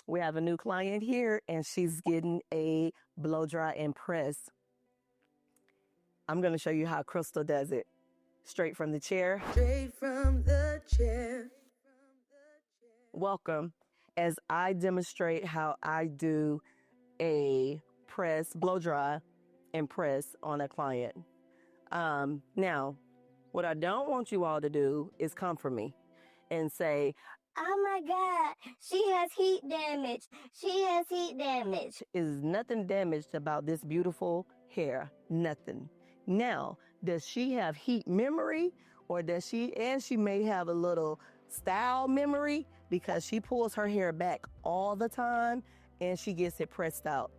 We have a new client here, and she's getting a blow dry and press. I'm going to show you how Crystal does it. Straight from the chair. Straight from the chair. Welcome as I demonstrate how I do a press, blow dry, and press on a client. Now, what I don't want you all to do is come for me and say, oh my God, she has heat damage. She has heat damage. Is nothing damaged about this beautiful hair? Nothing. Now, does she have heat memory, or does she, and she may have a little style memory because she pulls her hair back all the time and she gets it pressed out,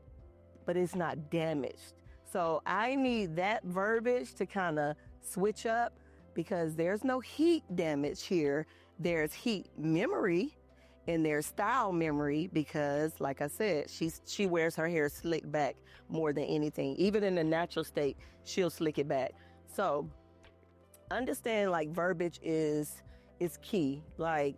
but it's not damaged. So I need that verbiage to kind of switch up, because there's no heat damage here. There's heat memory and there's style memory, because like I said, she wears her hair slicked back more than anything. Even in the natural state, she'll slick it back. So understand, like, verbiage is key. Like,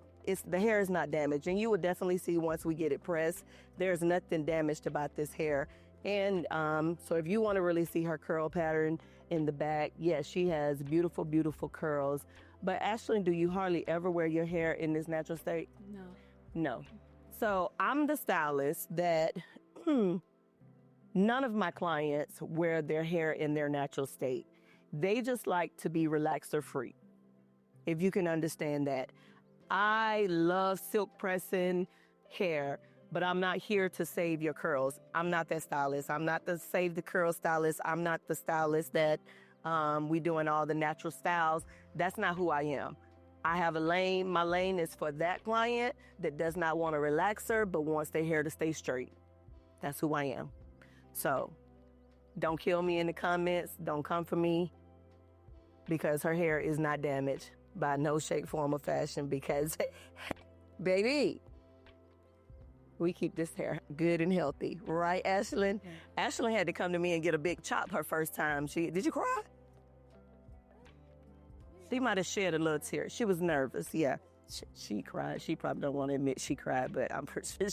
the hair is not damaged, and you will definitely see once we get it pressed, there's nothing damaged about this hair. And so if you want to really see her curl pattern in the back, yes, she has beautiful, beautiful curls. But Ashlyn, do you hardly ever wear your hair in this natural state? No. No. So I'm the stylist that none of my clients wear their hair in their natural state. They just like to be relaxer free, if you can understand that. I love silk pressing hair, but I'm not here to save your curls. I'm not that stylist. I'm not the save the curl stylist. I'm not the stylist that we doing all the natural styles. That's not who I am. I have a lane. My lane is for that client that does not want a relaxer but wants their hair to stay straight. That's who I am. So don't kill me in the comments. Don't come for me, because her hair is not damaged by no shape, form, or fashion, because, baby, we keep this hair good and healthy. Right, Ashlyn? Yeah. Ashlyn had to come to me and get a big chop her first time. Did you cry? She might have shed a little tear. She was nervous, yeah. She cried. She probably don't want to admit she cried, but I'm pretty sure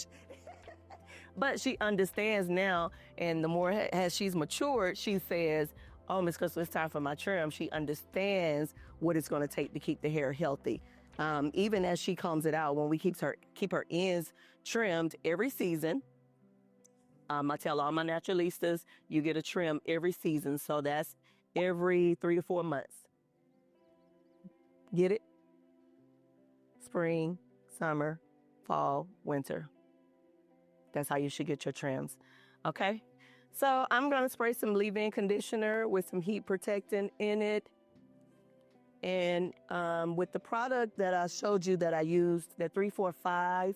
but she understands now, and the more as she's matured, she says, oh, Miss Crystal, it's time for my trim. She understands what it's going to take to keep the hair healthy. Even as she combs it out, when we keep her ends trimmed every season. I tell all my naturalistas, you get a trim every season. So that's every 3 to 4 months. Get it? Spring, summer, fall, winter. That's how you should get your trims. Okay? So I'm going to spray some leave-in conditioner with some heat protectant in it. And with the product that I showed you that I used, the 345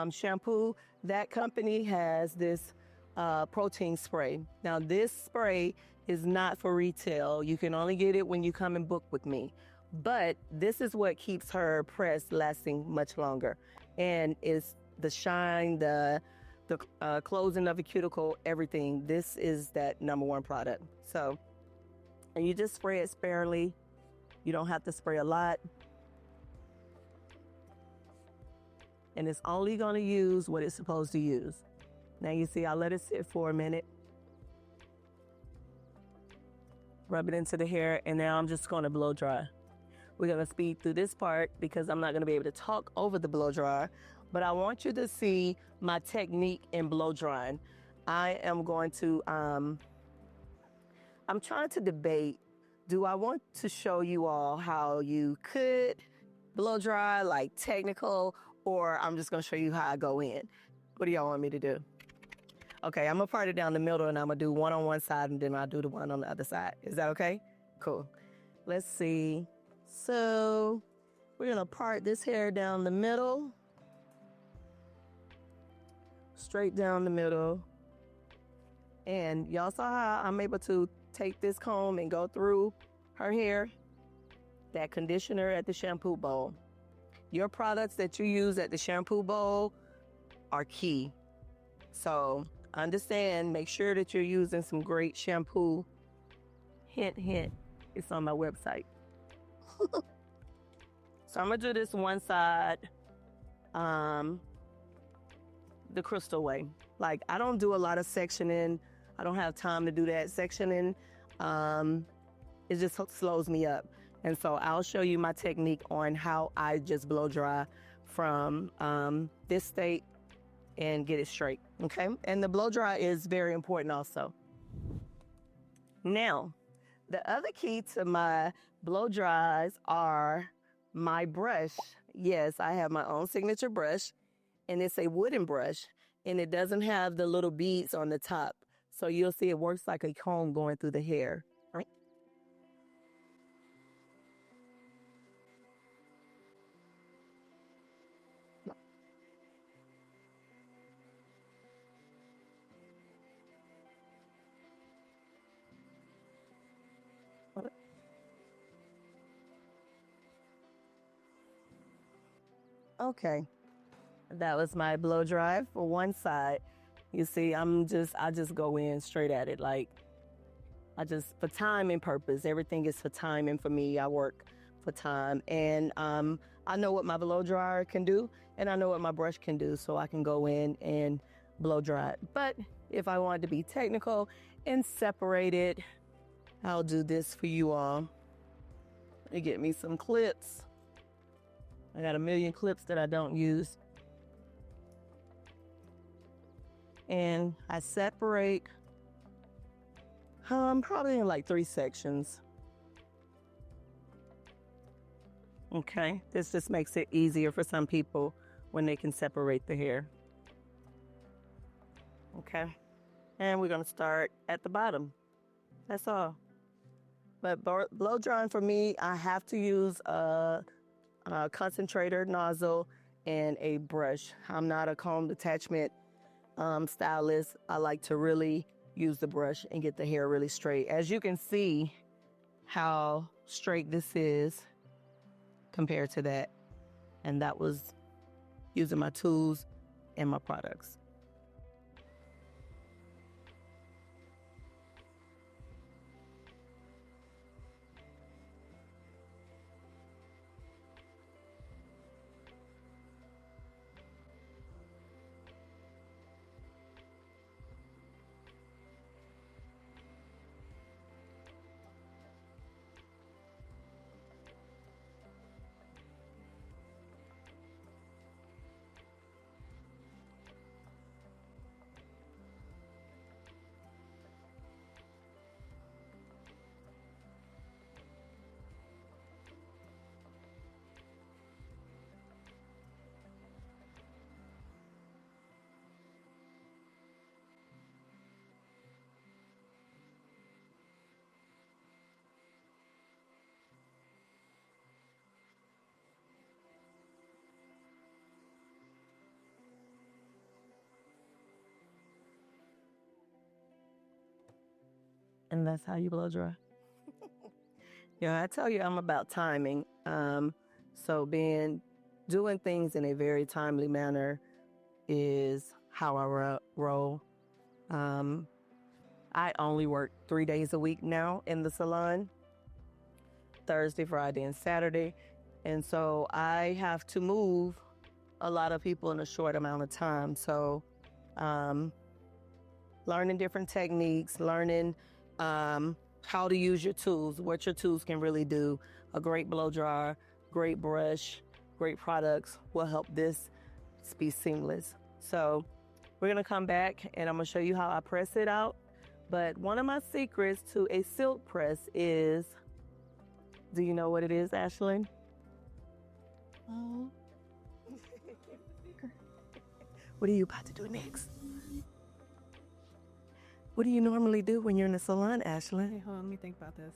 shampoo, that company has this protein spray. Now, this spray is not for retail. You can only get it when you come and book with me. But this is what keeps her press lasting much longer. And it's the shine, the closing of a cuticle, everything. This is that #1 product. So, and you just spray it sparingly. You don't have to spray a lot. And it's only going to use what it's supposed to use. Now you see, I let it sit for a minute. Rub it into the hair, and now I'm just going to blow dry. We're going to speed through this part because I'm not going to be able to talk over the blow dryer. But I want you to see my technique in blow drying. I am going to, I'm trying to debate, do I want to show you all how you could blow dry, like technical, or I'm just going to show you how I go in? What do y'all want me to do? Okay, I'm going to part it down the middle, and I'm going to do one on one side, and then I'll do the one on the other side. Is that okay? Cool. Let's see. So we're going to part this hair down the middle. Straight down the middle. And y'all saw how I'm able to take this comb and go through her hair. That conditioner at the shampoo bowl. Your products that you use at the shampoo bowl are key. So understand, make sure that you're using some great shampoo. Hint, hint, it's on my website. So I'm gonna do this one side the Crystal way. Like, I don't do a lot of sectioning. I don't have time to do that sectioning. It just slows me up. And so I'll show you my technique on how I just blow dry from this state and get it straight, okay? And the blow dry is very important also. Now, the other key to my blow dries are my brush. Yes, I have my own signature brush, and it's a wooden brush, and it doesn't have the little beads on the top. So you'll see it works like a comb going through the hair, right? Okay, that was my blow dry for one side. You see, I just go in straight at it. Like, for time and purpose, everything is for time, and for me, I work for time. And I know what my blow dryer can do, and I know what my brush can do, so I can go in and blow dry it. But if I wanted to be technical and separate it, I'll do this for you all. Let me get me some clips. I got a million clips that I don't use. And I separate probably in like 3 sections. Okay, this just makes it easier for some people when they can separate the hair. Okay, and we're gonna start at the bottom. That's all. But blow drying for me, I have to use a concentrator nozzle and a brush. I'm not a comb detachment stylist. I like to really use the brush and get the hair really straight. As you can see how straight this is compared to that. And that was using my tools and my products. And that's how you blow dry. I tell you, I'm about timing. So doing things in a very timely manner is how I roll. I only work 3 days a week now in the salon, Thursday, Friday, and Saturday. And so I have to move a lot of people in a short amount of time. So learning different techniques, learning how to use your tools, what your tools can really do. A great blow dryer, great brush, great products will help this be seamless. So we're gonna come back and I'm gonna show you how I press it out. But one of my secrets to a silk press is, do you know what it is, Ashlyn? What are you about to do next? What do you normally do when you're in the salon, Ashlyn? Hey, hold on, let me think about this.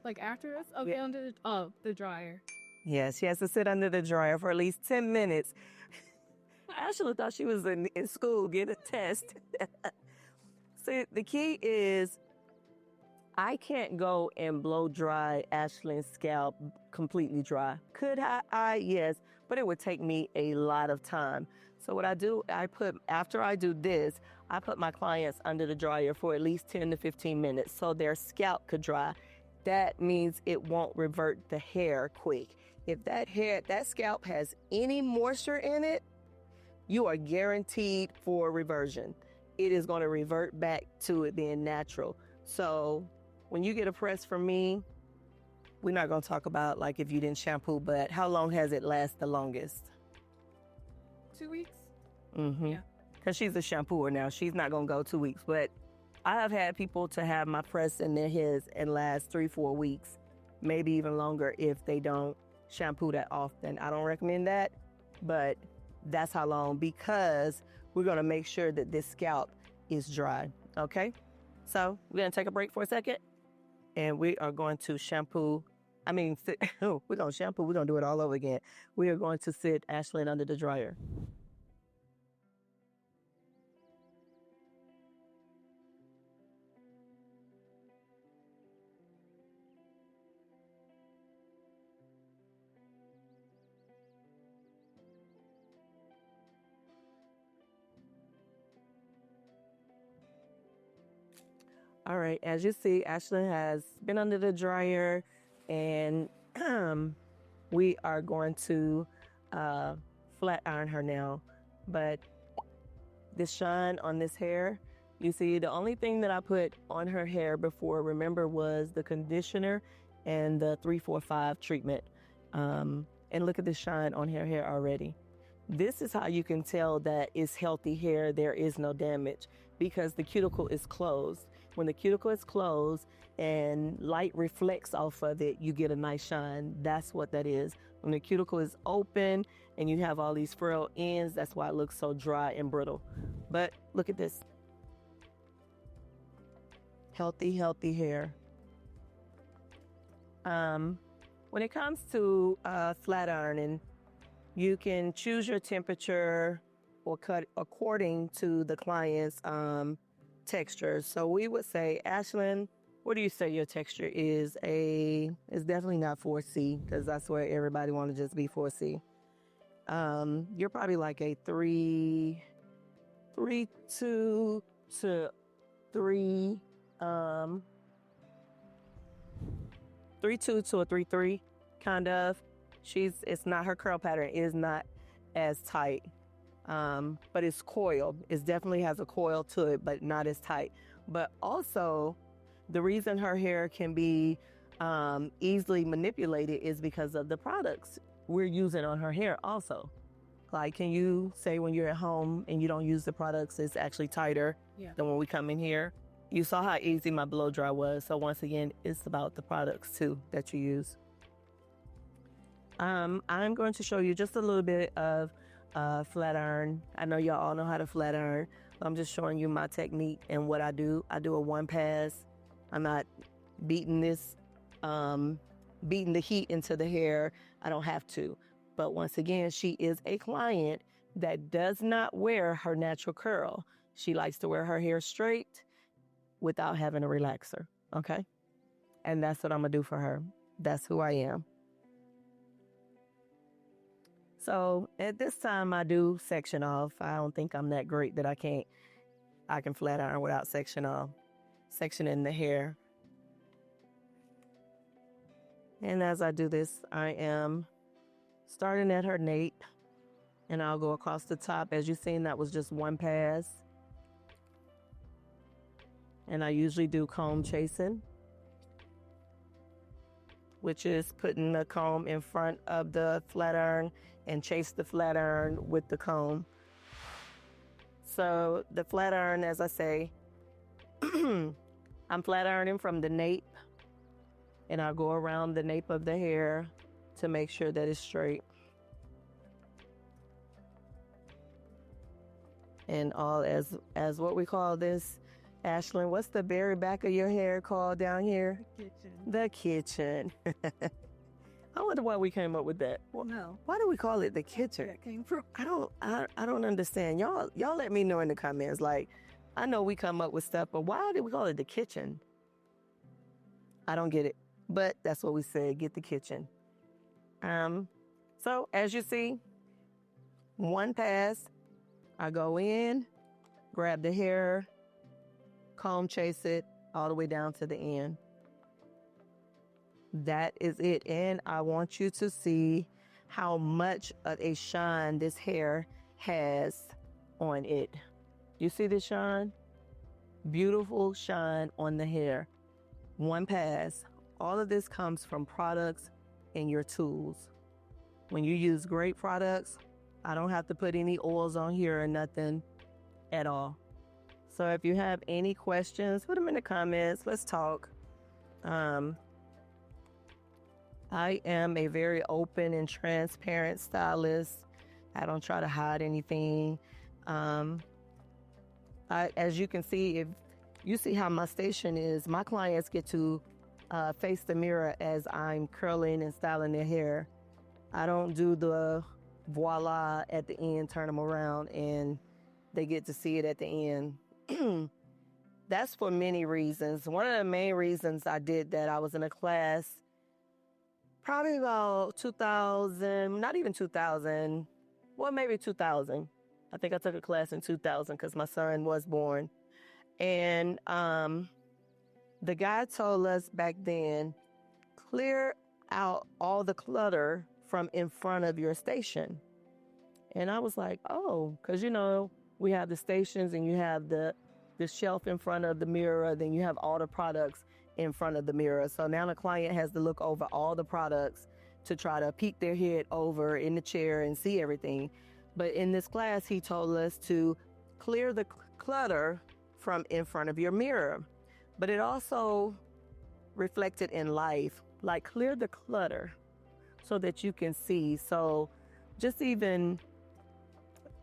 Like after this? Okay, yeah. Under the dryer. Yes, she has to sit under the dryer for at least 10 minutes. Ashlyn thought she was in school, get a test. See, the key is I can't go and blow dry Ashlyn's scalp completely dry. Could I? Yes, but it would take me a lot of time. So what I do, after I do this, I put my clients under the dryer for at least 10 to 15 minutes so their scalp could dry. That means it won't revert the hair quick. If that scalp has any moisture in it, you are guaranteed for reversion. It is going to revert back to it being natural. So when you get a press from me, we're not going to talk about like if you didn't shampoo, but how long has it last the longest? 2 weeks. Mm-hmm. Yeah. Because she's a shampooer now. She's not going to go 2 weeks. But I have had people to have my press in their heads and last 3-4 weeks, maybe even longer if they don't shampoo that often. I don't recommend that, but that's how long, because we're going to make sure that this scalp is dry. Okay? So we're going to take a break for a second, and we are going to shampoo. We're going to shampoo. We're going to do it all over again. We are going to sit Ashlyn under the dryer. All right, as you see, Ashlyn has been under the dryer, and we are going to flat iron her now. But this shine on this hair, you see, the only thing that I put on her hair before, remember, was the conditioner and the 345 treatment. And look at the shine on her hair already. This is how you can tell that it's healthy hair, there is no damage, because the cuticle is closed. When the cuticle is closed and light reflects off of it, you get a nice shine. That's what that is. When the cuticle is open and you have all these frilled ends, that's why it looks so dry and brittle. But look at this. Healthy, healthy hair. When it comes to flat ironing, you can choose your temperature or cut according to the client's texture. So we would say, Ashlyn, what do you say your texture is? It's definitely not 4C, because that's where everybody want to just be 4C. You're probably like a 3.2 to 3, 3.2 to a 3.3, kind of. It's not, her curl pattern is not as tight. But it's coiled. It definitely has a coil to it, but not as tight. But also, the reason her hair can be easily manipulated is because of the products we're using on her hair also. Like, can you say when you're at home and you don't use the products, it's actually tighter than when we come in here? You saw how easy my blow dry was. So once again, it's about the products too that you use. I'm going to show you just a little bit of flat iron. I know y'all all know how to flat iron. I'm just showing you my technique and what I do. I do a one pass. I'm not beating the heat into the hair. I don't have to. But once again, she is a client that does not wear her natural curl. She likes to wear her hair straight without having a relaxer. Okay? And that's what I'm going to do for her. That's who I am. So at this time, I do section off. I don't think I'm that great that I can flat iron without sectioning the hair. And as I do this, I am starting at her nape, and I'll go across the top. As you've seen, that was just one pass. And I usually do comb chasing, which is putting the comb in front of the flat iron and chase the flat iron with the comb. So the flat iron, as I say, I'm flat ironing from the nape, and I'll go around the nape of the hair to make sure that it's straight. And all as what we call this, Ashlyn, what's the very back of your hair called down here? The kitchen. I wonder why we came up with that. Well, no. Why do we call it the kitchen? Where that came from. I don't understand. Y'all let me know in the comments. Like, I know we come up with stuff, but why did we call it the kitchen? I don't get it. But that's what we said, get the kitchen. So as you see, one pass, I go in, grab the hair, comb chase it all the way down to the end. That is it. And I want you to see how much of a shine this hair has on it. You see the shine? Beautiful shine on the hair. One pass. All of this comes from products and your tools. When you use great products, I don't have to put any oils on here or nothing at all. So if you have any questions, put them in the comments. Let's talk. I am a very open and transparent stylist. I don't try to hide anything. As you can see, if you see how my station is, my clients get to face the mirror as I'm curling and styling their hair. I don't do the voila at the end, turn them around, and they get to see it at the end. That's for many reasons. One of the main reasons I did that, I was in a class probably about 2000, not even 2000, well, maybe 2000. I think I took a class in 2000 because my son was born. And the guy told us back then, clear out all the clutter from in front of your station. And I was like, oh, because, you know, we have the stations and you have the shelf in front of the mirror, then you have all the products in front of the mirror. So now the client has to look over all the products to try to peek their head over in the chair and see everything. But in this class, he told us to clear the clutter from in front of your mirror. But it also reflected in life, like clear the clutter so that you can see. So just even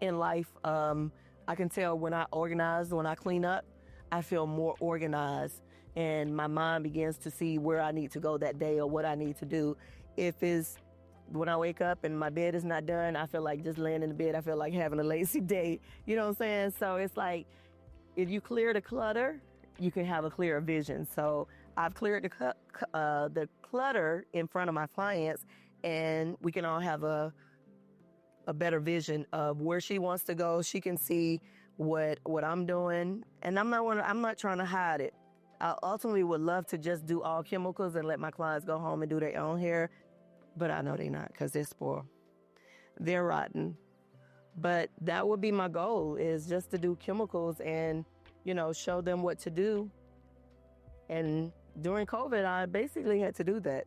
in life, I can tell when I organize, when I clean up, I feel more organized and my mind begins to see where I need to go that day or what I need to do. If it's when I wake up and my bed is not done, I feel like just laying in the bed, I feel like having a lazy day. You know what I'm saying? So it's like, if you clear the clutter, you can have a clearer vision. So I've cleared the clutter in front of my clients, and we can all have a better vision of where she wants to go. She can see what I'm doing, and I'm not trying to hide it. I ultimately would love to just do all chemicals and let my clients go home and do their own hair, but I know they're not because they're spoiled. They're rotten. But that would be my goal, is just to do chemicals and, you know, show them what to do. And during COVID, I basically had to do that.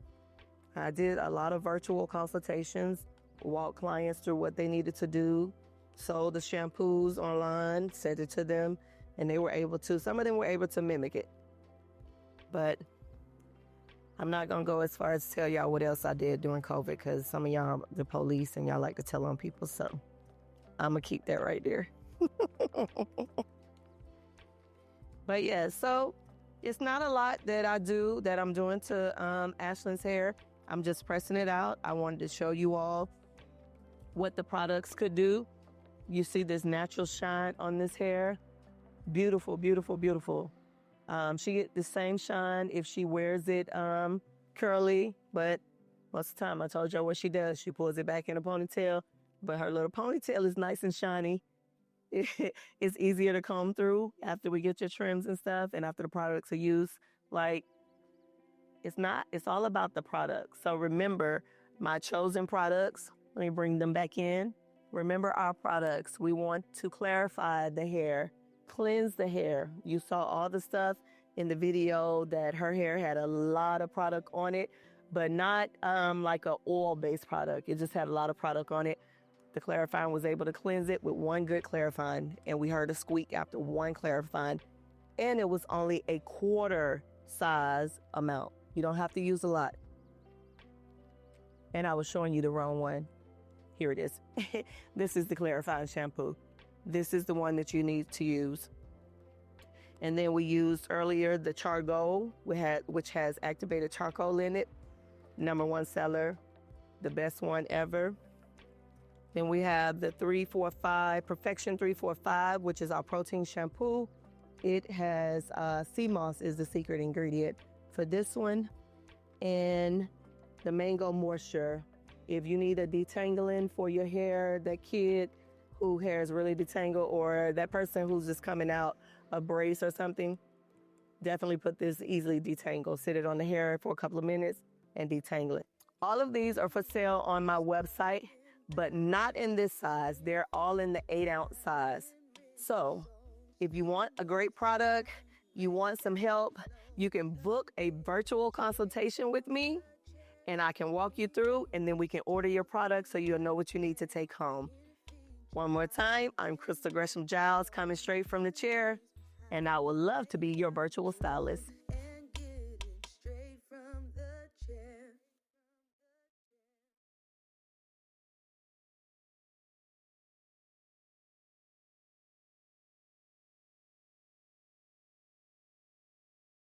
I did a lot of virtual consultations, walked clients through what they needed to do, sold the shampoos online, sent it to them, and they were able to, some of them were able to mimic it. But I'm not going to go as far as to tell y'all what else I did during COVID, because some of y'all the police and y'all like to tell on people, so I'm going to keep that right there. But yeah, so it's not a lot that I do that I'm doing to Ashlyn's hair. I'm just pressing it out. I wanted to show you all what the products could do. You see this natural shine on this hair. Beautiful, beautiful, beautiful. She get the same shine if she wears it curly, but most of the time I told y'all what she does. She pulls it back in a ponytail, but her little ponytail is nice and shiny. It's easier to comb through after we get your trims and stuff and after the products are used. Like, it's all about the product. So remember my chosen products. Let me bring them back in. Remember our products. We want to clarify the hair, cleanse the hair. You saw all the stuff in the video that her hair had a lot of product on it, but not like an oil-based product. It just had a lot of product on it. The clarifying was able to cleanse it with one good clarifying, and we heard a squeak after one clarifying, and it was only a quarter size amount. You don't have to use a lot. And I was showing you the wrong one. Here it is. This is the clarifying shampoo. This is the one that you need to use. And then we used earlier the Charcoal, which has activated charcoal in it. #1 seller, the best one ever. Then we have the 345, Perfection 345, which is our protein shampoo. It has sea moss is the secret ingredient for this one. And the Mango Moisture. If you need a detangling for your hair, that kid who hair is really detangled, or that person who's just coming out a brace or something, definitely put this easily detangle. Sit it on the hair for a couple of minutes and detangle it. All of these are for sale on my website, but not in this size. They're all in the 8-ounce size. So if you want a great product, you want some help, you can book a virtual consultation with me and I can walk you through, and then we can order your product so you'll know what you need to take home. One more time, I'm Crystal Gresham Giles, coming straight from the chair, and I would love to be your virtual stylist.